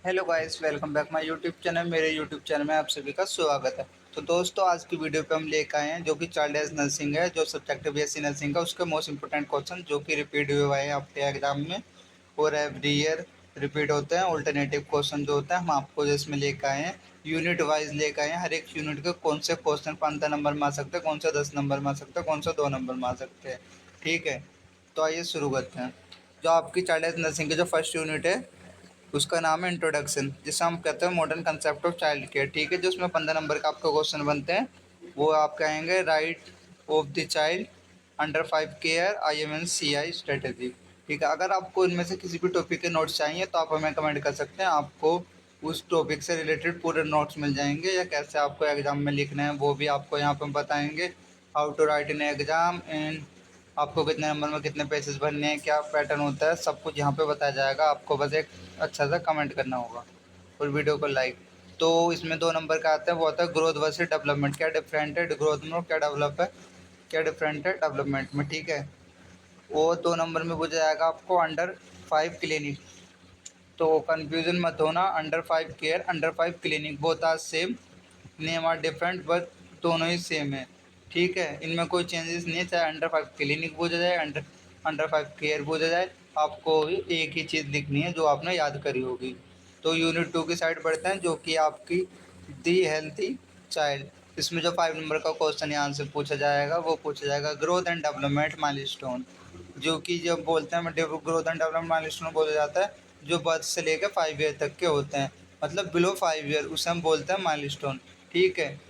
Hello guys, welcome back my YouTube channel. मेरे YouTube channel में आप सभी का स्वागत है। तो दोस्तों, आज की वीडियो पे हम लेकर आए हैं जो कि चाइल्ड एज नर्सिंग है, जो सब्जेक्ट बीएससी नर्सिंग का उसके मोस्ट इंपोर्टेंट क्वेश्चन जो कि रिपीट हुए हैं आपके एग्जाम में और एवरी ईयर रिपीट होते हैं। ऑल्टरनेटिव क्वेश्चन जो होता है हम आपको जिसमें लेकर आए हैं, यूनिट वाइज लेकर आए हैं। हर एक यूनिट के कौन से क्वेश्चन 15 नंबर में आ सकते हैं, कौन सा 10 नंबर में आ सकता है, कौन सा 2 नंबर में आ सकते हैं। ठीक है, तो आइए शुरू करते हैं। जो आपकी चाइल्ड एज नर्सिंग की जो फर्स्ट यूनिट है उसका नाम है इंट्रोडक्शन, जिसे हम कहते हैं modern concept of child care. ठीक है, जो उसमें 15 नंबर का आपका क्वेश्चन बनते हैं वो आप कहेंगे right of the child under 5 care IMNCI strategy. ठीक है, अगर आपको इनमें से किसी भी टॉपिक के नोट्स चाहिए तो आप हमें कमेंट कर सकते हैं। आपको उस टॉपिक से रिलेटेड पूरे नोट्स मिल जाएंगे, या कैसे आपको एग्जाम में लिखना है वो भी आपको यहाँ पर बताएंगे। How to write in exam and आपको कितने नंबर में कितने पेजेस भरने हैं, क्या पैटर्न होता है, सब कुछ यहाँ पे बताया जाएगा। आपको बस एक अच्छा सा कमेंट करना होगा और वीडियो को लाइक। तो इसमें 2 नंबर का आता है, वो आता है ग्रोथ वर्सेस डेवलपमेंट। क्या डिफरेंट है ग्रोथ में और क्या डेवलप है, क्या डिफरेंट है डेवलपमेंट में। ठीक है, वो 2 नंबर में पूछा जाएगा आपको अंडर 5 क्लिनिक। तो कंफ्यूजन मत होना, under 5 care under 5 clinic both are same, name are different but दोनों ही सेम है। ठीक है, इनमें कोई चेंजेस नहीं है, चाहे अंडर 5 क्लिनिक बोझा जाए अंडर अंडर 5 केयर बोझा जाए, आपको एक ही चीज़ लिखनी है जो आपने याद करी होगी। तो यूनिट 2 की साइड बढ़ते हैं, जो कि आपकी दी हेल्थी चाइल्ड। इसमें जो 5 नंबर का क्वेश्चन यहाँ से पूछा जाएगा वो पूछा जाएगा ग्रोथ एंड डेवलपमेंट माइलस्टोन। जो कि जब बोलते हैं ग्रोथ एंड डेवलपमेंट माइलस्टोन बोला जाता है जो बर्थ से लेकर 5 ईयर तक के होते हैं, मतलब बिलो 5 ईयर, उसे हम बोलते हैं माइलस्टोन। ठीक है,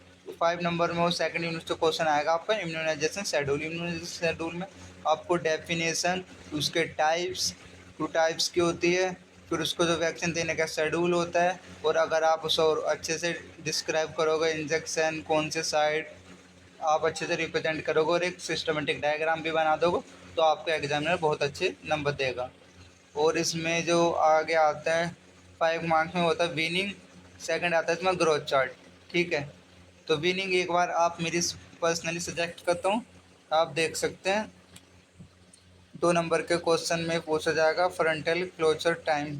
5 नंबर में वो सेकंड यूनिट का क्वेश्चन आएगा आपका इम्यूनाइजेशन शेड्यूल। इम्यूनाइजेशन शेड्यूल में आपको डेफिनेशन, उसके टाइप्स, 2 टाइप्स की होती है, फिर उसको जो वैक्सीन देने का शेड्यूल होता है, और अगर आप उसे और अच्छे से डिस्क्राइब करोगे, इंजेक्शन कौन से साइड आप अच्छे से रिप्रेजेंट करोगे और एक सिस्टमेटिक डायग्राम भी बना दोगे, तो आपको एग्जामिनर बहुत अच्छे नंबर देगा। और इसमें जो आगे आता है 5 मार्क्स में होता है विनिंग, सेकंड आता है इसमें ग्रोथ चार्ट। ठीक है, तो विनिंग एक बार आप मेरी पर्सनली सजेस्ट करता हूँ, आप देख सकते हैं। 2 नंबर के क्वेश्चन में पूछा जाएगा फ्रंटल क्लोजर टाइम,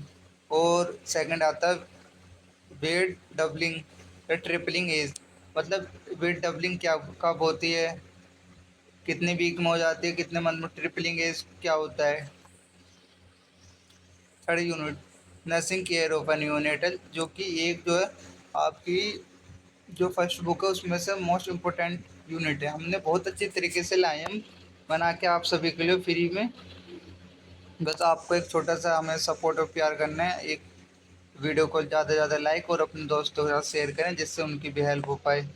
और सेकंड आता है वेट डबलिंग या ट्रिपलिंग एज, मतलब वेट डबलिंग क्या कब होती है, कितने वीक में हो जाती है, कितने मंथ में, ट्रिपलिंग एज क्या होता है। Third unit nursing care of an neonatal, जो कि एक जो है आपकी जो फर्स्ट बुक है उसमें से मोस्ट इम्पोर्टेंट यूनिट है। हमने बहुत अच्छी तरीके से लाए हैं हम बना के आप सभी के लिए फ्री में। बस आपको एक छोटा सा हमें सपोर्ट और प्यार करना है, एक वीडियो को ज़्यादा से ज़्यादा लाइक और अपने दोस्तों के साथ शेयर करें जिससे उनकी भी हेल्प हो पाए।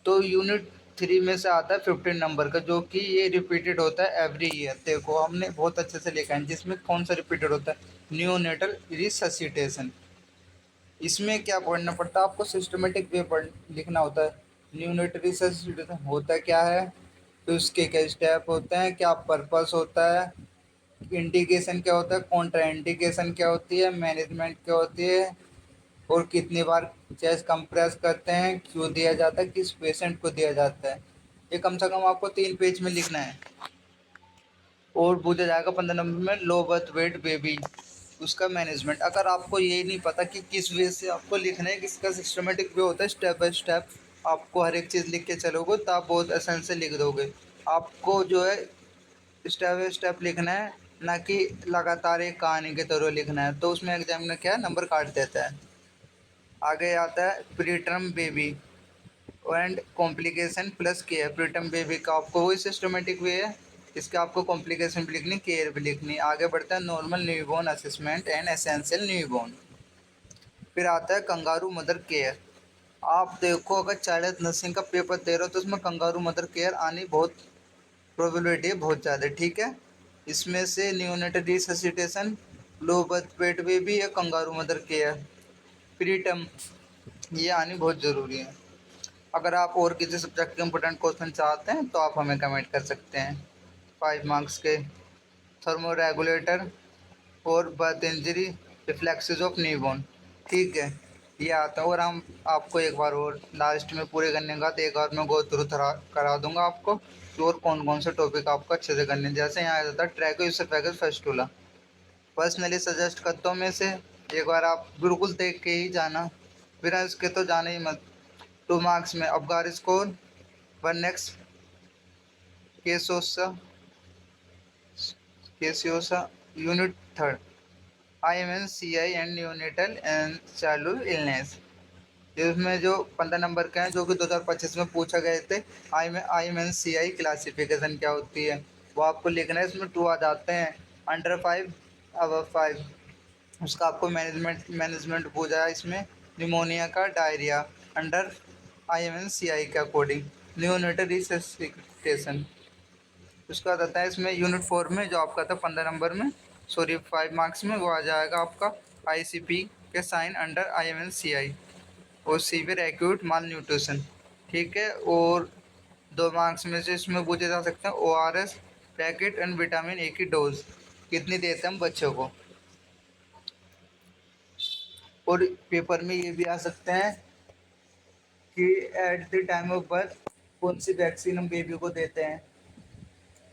तो यूनिट 3 में से आता है 15 नंबर का, जो कि ये रिपीटेड होता है एवरी ईयर। देखो हमने बहुत अच्छे से लिखा है, जिसमें कौन सा रिपीटेड होता है, न्यूनेटल रिससिटेशन। इसमें क्या पढ़ना पड़ता है आपको, सिस्टमेटिक वे पढ़ लिखना होता है। न्यूनेटल रिससिटेशन होता क्या है, तो उसके क्या स्टेप होते हैं, क्या पर्पस होता है, इंडिकेशन क्या होता है, कॉन्ट्रा इंडिकेशन क्या होती है, मैनेजमेंट क्या होती है, और कितनी बार चेस्ट कंप्रेस करते हैं, क्यों दिया जाता है, किस पेशेंट को दिया जाता है। ये कम से कम आपको 3 पेज में लिखना है। और पूछा जाएगा 15 नंबर में लो बर्थ वेट बेबी, उसका मैनेजमेंट। अगर आपको ये नहीं पता कि किस वे से आपको लिखना है, किसका सिस्टमेटिक वे होता है, स्टेप बाय स्टेप आपको हर एक चीज़ लिख के चलोगे तो आप बहुत आसान से लिख दोगे। आपको जो है स्टेप बाय स्टेप लिखना है, ना कि लगातार एक कहानी की तरह लिखना है, तो उसमें एग्जामिनर क्या है नंबर काट देता है। आगे आता है preterm baby and complication plus care. Preterm baby का आपको वही सिस्टमेटिक वे है, इसके आपको कॉम्प्लिकेशन भी लिखनी, केयर भी लिखनी। आगे बढ़ता है normal newborn assessment and essential newborn. फिर आता है कंगारू मदर केयर। आप देखो अगर चाइल्ड नर्सिंग का पेपर दे रहे हो तो उसमें कंगारू मदर केयर आनी बहुत प्रोबेबिलिटी है, बहुत ज़्यादा। ठीक है, इसमें से neonatal resuscitation, low birth weight baby या कंगारू मदर केयर, प्रीटर्म, ये आनी बहुत ज़रूरी है। अगर आप और किसी सब्जेक्ट के इंपॉर्टेंट क्वेश्चन चाहते हैं तो आप हमें कमेंट कर सकते हैं। 5 मार्क्स के थर्मो रेगुलेटर और birth injury reflexes of newborn. ठीक है, ये आता है। और हम आपको एक बार और लास्ट में पूरे करने का तो एक बार मैं गो थ्रू करा दूंगा आपको कि और कौन कौन से टॉपिक आपको अच्छे से करने हैं। जैसे यहाँ आ जाता है ट्रैको यूसफेगस फेस्टुला, पर्सनली सजेस्ट करता हूँ मैं इसे एक बार आप बिल्कुल देख के ही जाना, बिना इसके तो जाना ही मत। 2 मार्क्स में Apgar score, 1 next caseosa caseosa, unit third IMNCI and neonatal and childhood illness. इसमें जो 15 नंबर के हैं जो कि 2025 में पूछा गए थे। IMNCI क्लासिफिकेशन क्या होती है वो आपको लिखना है। इसमें 2 आ जाते हैं, अंडर 5, अबव 5। उसका आपको मैनेजमेंट पूछा है इसमें। निमोनिया का डायरिया अंडर IMNCI के अकॉर्डिंग। न्यूनेटल रिससिटेशन उसका आता है इसमें यूनिट 4 में, जो आपका था 15 नंबर में, सॉरी 5 मार्क्स में, वो आ जाएगा आपका ICP के साइन अंडर IMNCI। और सीवियर एक्यूट माल न्यूट्रिशन, ठीक है। और 2 मार्क्स में से इसमें पूछे जा सकते हैं ORS packet and vitamin A की डोज कितनी देते हैं हम बच्चों को। और पेपर में ये भी आ सकते हैं कि at the time of birth कौन सी वैक्सीन हम बेबी को देते हैं।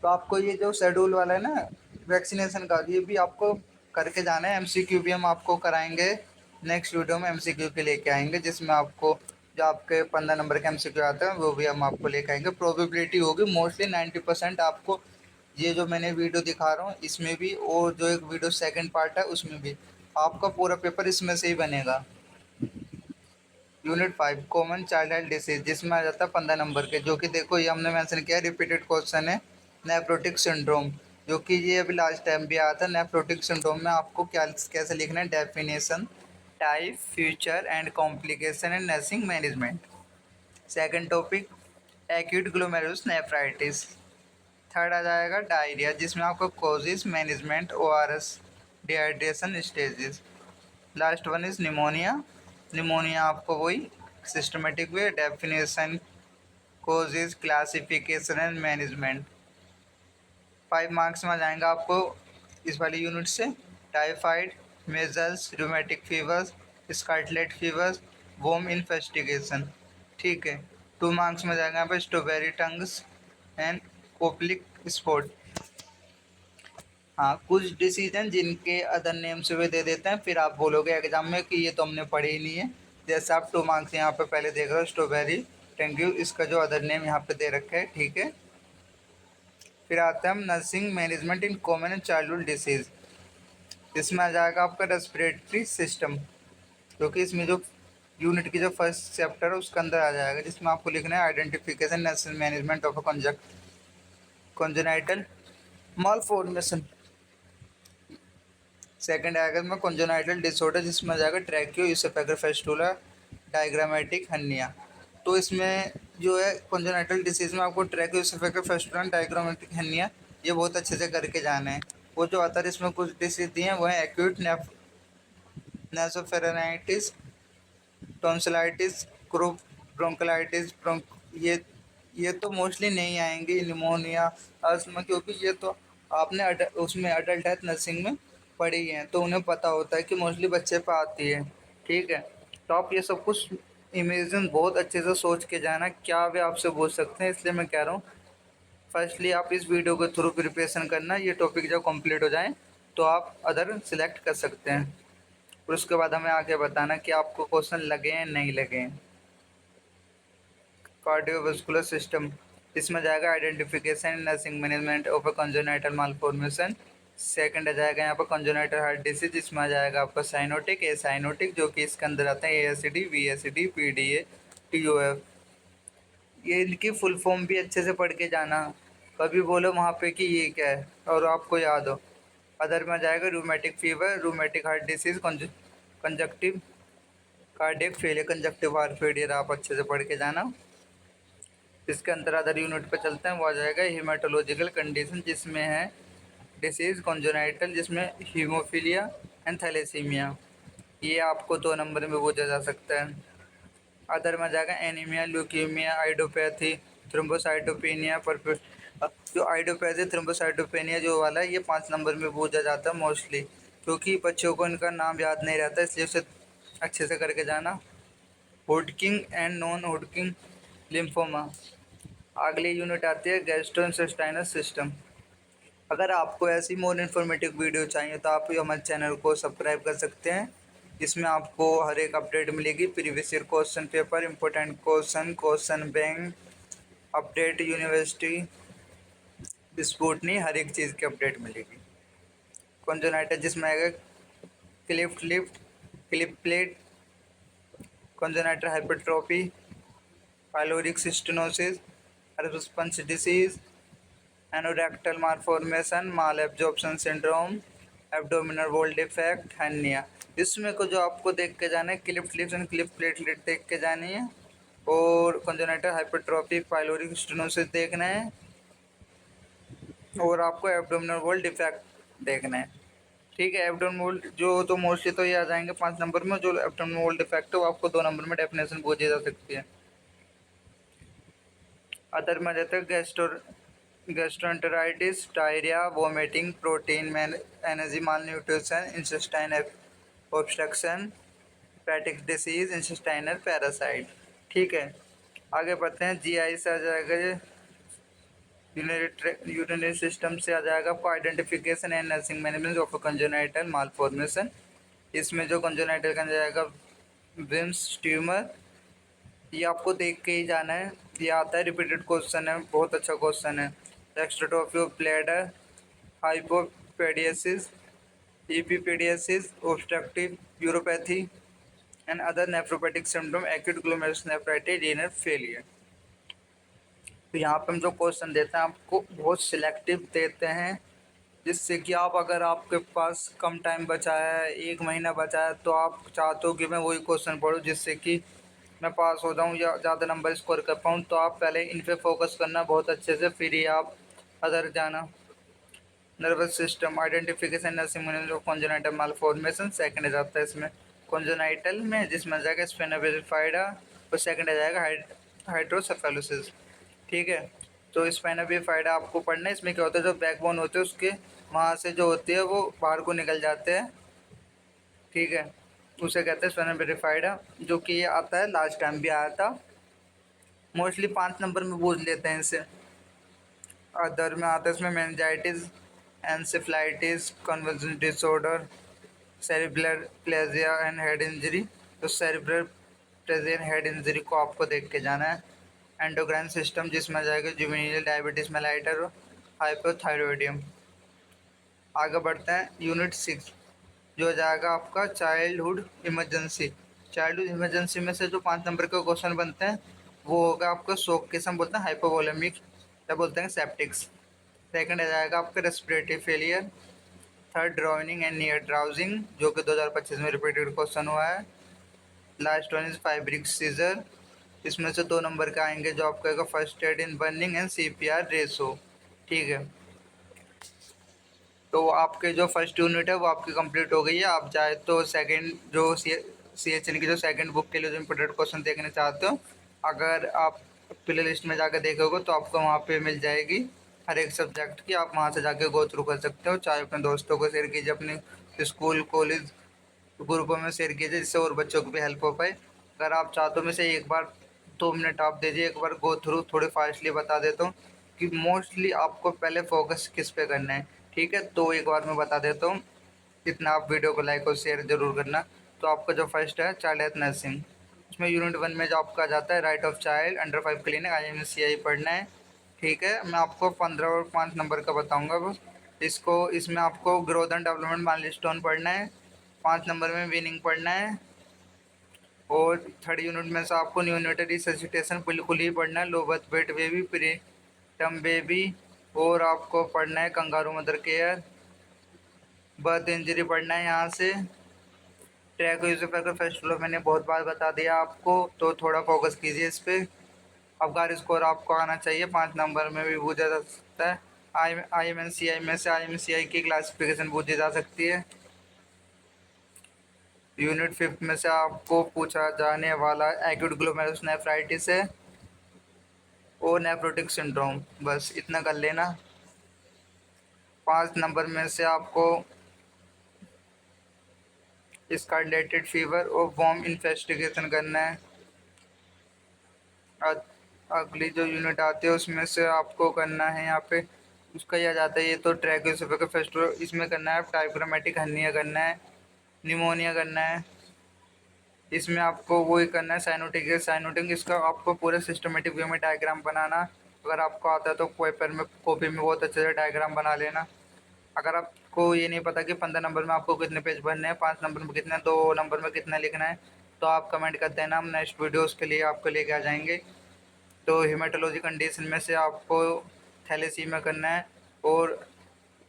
तो आपको ये जो शेड्यूल वाला है ना वैक्सीनेशन का, ये भी आपको करके जाना है। MCQ भी हम आपको कराएंगे, नेक्स्ट वीडियो में MCQ के लेके आएंगे, जिसमें आपको जो आपके 15 नंबर के MCQ आते हैं वो भी हम आपको लेके आएंगे। प्रोबेबिलिटी होगी मोस्टली 90% आपको, ये जो मैंने वीडियो दिखा रहा हूँ इसमें भी, और जो एक वीडियो सेकंड पार्ट है उसमें भी, आपका पूरा पेपर इसमें से ही बनेगा। Unit 5 common child health disease, जिसमें आ जाता है 15 नंबर के, जो कि देखो ये हमने मेंशन किया रिपीटेड क्वेश्चन है। नेफ्रोटिक सिंड्रोम, जो कि ये अभी लास्ट टाइम भी आया था। नेफ्रोटिक सिंड्रोम में आपको क्या कैसे लिखना है, definition, type, future and complication and nursing management. Second topic acute glomerulus nephritis. Third आ जाएगा डायरिया, जिसमें आपको causes management, ORS, dehydration stages. Last one is pneumonia. Pneumonia आपको वही systematic way, definition, causes, classification and management. 5 marks में आ जाएंगे आपको इस वाली यूनिट से। Typhoid, measles, rheumatic fevers, scarlet fevers, worm investigation, ठीक है। 2 मार्क्स में जाएंगे यहाँ पे strawberry tongues and Koplik spot. हाँ, कुछ डिसीजन जिनके अदर नेम से वे दे देते हैं, फिर आप बोलोगे एग्जाम में कि ये तो हमने पढ़ी ही नहीं है। जैसे आप 2 मार्क्स यहाँ पे पहले देख रहे हो, स्ट्रॉबेरी टेंग्यू, इसका जो अदर नेम यहाँ पे दे रखा है, ठीक है। फिर आते हैं हम nursing management in common and childhood disease. इसमें आ जाएगा आपका रेस्पिरेटरी सिस्टम, जो कि इसमें जो यूनिट की जो फर्स्ट चैप्टर है उसके अंदर आ जाएगा, जिसमें आपको लिखना है identification nursing management of a congenital malformation. Second आएगा इसमें कॉन्जेनाइटल डिसऑर्डर, जिसमें आ जाएगा ट्रैकियो यूसोफेगल फिस्टुला, डायग्रामेटिक हर्निया। तो इसमें जो है कॉन्जेनाइटल डिसीज में आपको ट्रैकियो यूसोफेगल फिस्टुला, डायग्रामेटिक हर्निया, ये बहुत अच्छे से करके जाना है। वो जो आता है इसमें कुछ डिसीज दिए हैं वो है एक्यूट नेसोफेरेनाइटिस, टॉन्सिलाइटिस, ब्रोंकलाइटिस, ये तो मोस्टली नहीं आएंगे, निमोनिया, अस्थमा, क्योंकि ये तो आपने उसमें अडल्ट हेल्थ नर्सिंग में पढ़ी है, तो उन्हें पता होता है कि मोस्टली बच्चे पे आती है, ठीक है। तो आप ये सब कुछ इमेजिन बहुत अच्छे से सोच के जाना क्या वे आपसे पूछ सकते हैं, इसलिए मैं कह रहा हूँ फर्स्टली आप इस वीडियो के थ्रू प्रिपरेशन करना। ये टॉपिक जब कंप्लीट हो जाए तो आप अदर सेलेक्ट कर सकते हैं, और उसके बाद हमें आगे बताना कि आपको क्वेश्चन लगे हैं नहीं लगे हैं। कार्डियोवास्कुलर सिस्टम, इसमें जाएगा identification nursing management of a congenital malformation. Second आ जाएगा यहाँ पर कंजेनाइटल हार्ट डिसीज, जिसमें आ जाएगा आपका साइनोटिक, ए साइनोटिक, जो कि इसके अंदर आता है ASD, VSD, PDA, TOF। ये इनकी फुल फॉर्म भी अच्छे से पढ़ के जाना, कभी बोलो वहाँ पे कि ये क्या है और आपको याद हो। अदर में आ जाएगा rheumatic fever, rheumatic heart disease, conjunctive cardiac failure, conjunctive heart failure, आप अच्छे से पढ़ के जाना। इसके अंदर अदर यूनिट पर चलते हैं, वो आ जाएगा हीमाटोलॉजिकल कंडीशन, जिसमें है डिसीज कॉन्जेनाइटल, जिसमें हीमोफीलिया एंड थैलेसीमिया, ये आपको 2 नंबर में पूछा जा सकता है। अदर में आ जाएगा एनीमिया, ल्यूकीमिया, आइडोपैथी, थ्रोम्बोसाइटोपेनिया, पर जो आइडोपैथी थ्रोम्बोसाइटोपेनिया जो वाला है ये 5 नंबर में पूछा जाता है मोस्टली, क्योंकि बच्चों को इनका नाम याद नहीं रहता, इसलिए उसे अच्छे से करके जाना। होडकिंग एंड नॉन होडकिंग लिम्फोमा। अगली यूनिट आती है गैस्ट्रोइंटेस्टाइनल सिस्टम। अगर आपको ऐसी मोर इन्फॉर्मेटिव वीडियो चाहिए तो आप हमारे चैनल को सब्सक्राइब कर सकते हैं, इसमें आपको हर एक अपडेट मिलेगी, previous year question paper, important question, question bank, update university, स्पूटनी, हर एक चीज़ की अपडेट मिलेगी। कॉन्जोनाइटिस जिसमें आएगा cleft lip, cleft palate, congenital hypertrophy, pyloric stenosis, herpes disease, anorectal malformation, malabsorption syndrome, abdominal wall defect, hernia. इसमें को जो आपको देख के जाना है, cleft lip and cleft platelet देख के जानी है, और कॉन्जोनाइटल हाइपरट्रोफी, पाइलोरिक सिस्टोनोसिस देखना है, और आपको एब्डोमिनल वॉल डिफेक्ट देखना है। ठीक है, एब्डोमिनल वॉल जो तो मोस्टली तो ये आ जाएंगे 5 नंबर में, जो एब्डोमिनल वॉल डिफेक्ट है वो आपको 2 नंबर में डेफिनेशन पूछी जा सकती है। अदर में रहते हैं गैस्ट्रोएंटेराइटिस, डायरिया, वोमिटिंग, प्रोटीन में energy malnutrition, intestine obstruction, hepatic disease, intestinal parasite. ठीक है, आगे बढ़ते हैं। जीआई से आ जाएगा, यूरिनरी सिस्टम से आ जाएगा आपको identification and nursing management of congenital malformation. इसमें जो कंजेनाइटल का जाएगा विम्स ट्यूमर, ये आपको देख के ही जाना है, ये आता है, रिपीटेड क्वेश्चन है, बहुत अच्छा क्वेश्चन है। Exstrophy of bladder, hypospadias, epispadias, obstructive uropathy and other nephropathic symptom, acute glomerulonephritis, renal failure. तो यहाँ पे हम जो क्वेश्चन देते हैं आपको बहुत सिलेक्टिव देते हैं, जिससे कि आप, अगर आपके पास कम टाइम बचा है, 1 महीना बचा है, तो आप चाहते हो कि मैं वही क्वेश्चन पढूं जिससे कि मैं पास हो जाऊं या ज़्यादा नंबर स्कोर कर पाऊं, तो आप पहले इन पे फोकस करना बहुत अच्छे से, फिर ही आप अदर जाना। Nervous system identification nursing management of congenital malformation second आ जाता है इसमें, कॉन्जेनाइटल में, जिसमें आ जाएगा स्पेना बिफाइडा, और सेकंड आ जाएगा हाइड्रोसेफेलोसिस। ठीक है, तो स्पाइना बिफाइडा आपको पढ़ना है। इसमें क्या होता है, जो बैकबोन होते हैं उसके वहाँ से जो होती है वो बाहर को निकल जाते हैं। ठीक है, उसे कहते हैं स्पाइना बिफाइडा, जो कि ये आता है, लास्ट टाइम भी आया था, मोस्टली 5 नंबर में पूछ लेते हैं इसे। अदर में आता है इसमें meningitis, encephalitis, conversion disorder, cerebral plegia and head injury. तो cerebral plegia and head injury को आपको देख के जाना है। एंडोक्राइन सिस्टम, जिसमें जाएगा जुवेनिल डायबिटीज मेलाइटर, हाइपोथायरॉयडियम। आगे बढ़ते हैं, यूनिट 6 जो हो जाएगा आपका चाइल्डहुड इमरजेंसी। चाइल्डहुड इमरजेंसी में से जो 5 नंबर के क्वेश्चन बनते हैं वो होगा आपका शोक, किस्म बोलते हैं हाइपोवोलेमिक, क्या बोलते हैं सेप्टिक्स। सेकंड आ जाएगा आपका respiratory failure. Third drowning and near drowning, जो कि 2025 में रिपीटेड क्वेश्चन हुआ है। Last one is febrile seizure. इसमें से 2 नंबर का आएंगे, जो आपका आएगा first aid in burning and CPR ratio. ठीक है, तो आपके जो फर्स्ट यूनिट है वो आपकी कंप्लीट हो गई है। आप चाहे तो सेकंड जो सी एच एन की जो सेकंड बुक के लिए जो इम्पोर्टेंट क्वेश्चन देखने चाहते हो, अगर आप प्ले लिस्ट में जाकर देखोगे तो आपको वहाँ पे मिल जाएगी हर एक सब्जेक्ट की, आप वहाँ से जाके गो थ्रू कर सकते हो। चाहे अपने दोस्तों को शेयर कीजिए, अपने स्कूल कॉलेज ग्रुपों में शेयर कीजिए, जिससे और बच्चों को भी हेल्प हो पाए। अगर आप चाहते हो मैं से एक बार 2 मिनट आप दीजिए, एक बार गो थ्रू थोड़े फास्टली बता देता हूँ कि मोस्टली आपको पहले फोकस किस पे करना है। ठीक है, तो एक बार मैं बता देता हूँ, इतना आप वीडियो को लाइक और शेयर जरूर करना। तो आपका जो फर्स्ट है चाइल्ड हेल्थ नर्सिंग, उसमें यूनिट 1 में जो आपका जाता है right of child under 5 clinic IMCI पढ़ना है। ठीक है, मैं आपको 15 और 5 नंबर का बताऊंगा बस। इसमें आपको ग्रोथ एंड डेवलपमेंट माइलस्टोन पढ़ना है। 5 नंबर में विनिंग पढ़ना है। और थर्ड यूनिट में से आपको न्यूनेटल रिससिटेशन बिल्कुल ही पढ़ना है, low birth weight baby, pre term baby, और आपको पढ़ना है kangaroo mother care, birth injury पढ़ना है यहाँ से। ट्रैक यूजर का फर्स्ट फ्लो मैंने बहुत बार बता दिया आपको, तो थोड़ा फोकस कीजिए इस पर। अबगार स्कोर आपको आना चाहिए, 5 नंबर में भी पूछा जा सकता है। IMCI में से IMCI की क्लासिफिकेशन पूछी जा सकती है। यूनिट 5 में से आपको पूछा जाने वाला एक्यूट ग्लोमेरुलोनेफ्राइटिस है और नेफ्रोटिक सिंड्रोम, बस इतना कर लेना। 5 नंबर में से आपको स्कारलेटेड फीवर और वॉर्म इन्वेस्टिगेशन करना है। अगली जो यूनिट आती है उसमें से आपको करना है यहाँ पे, उसका यह जाता है, ये तो ट्रैकोसोफेजियल फेस्टिवल, इसमें करना है टाइग्रामेटिक हर्निया करना है, निमोनिया करना है, इसमें आपको वही करना है, साइनोटिक इसका आपको पूरे सिस्टमेटिक वे में डायग्राम बनाना। अगर आपको आता है तो पेपर में कॉपी में बहुत अच्छे से डायग्राम बना लेना। अगर आपको ये नहीं पता कि 15 नंबर में आपको कितने पेज भरने हैं, 5 नंबर में कितने, 2 नंबर में कितना लिखना है, तो आप कमेंट कर देना, हम नेक्स्ट वीडियोस के लिए आपको लेके आ जाएंगे। तो हेमाटोलॉजी कंडीशन में से आपको थैलेसीमिया करना है, और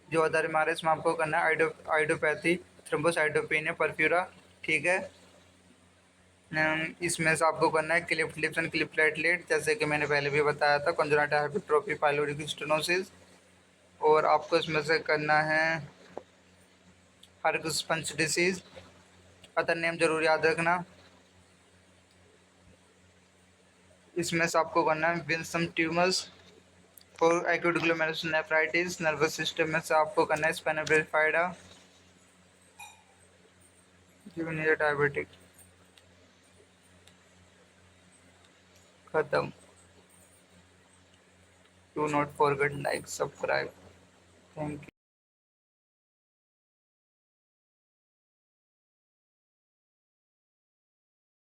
जो अदर बीमारी में आपको करना है आइडियोपैथी, थ्रोम्बोसाइटोपेनिया, परफ्यूरा। ठीक है। इसमें से आपको करना है Clift lips and cleft platelet, जैसे कि मैंने पहले भी बताया था, कंजनाइटल हाइपरट्रोफी, पाइलोरिक स्टेनोसिस। और आपको इसमें से करना है हर्गसपंच डिसीज। अदर नेम जरूर याद रखना। इसमें से आपको करना है विंसम ट्यूमर्स और acute glomerular nephritis. Nervous system में से आपको करना है स्पाइनल बिफाइडा, जूनियर डायबिटिक। खत्म। Do not forget like subscribe. Thank you.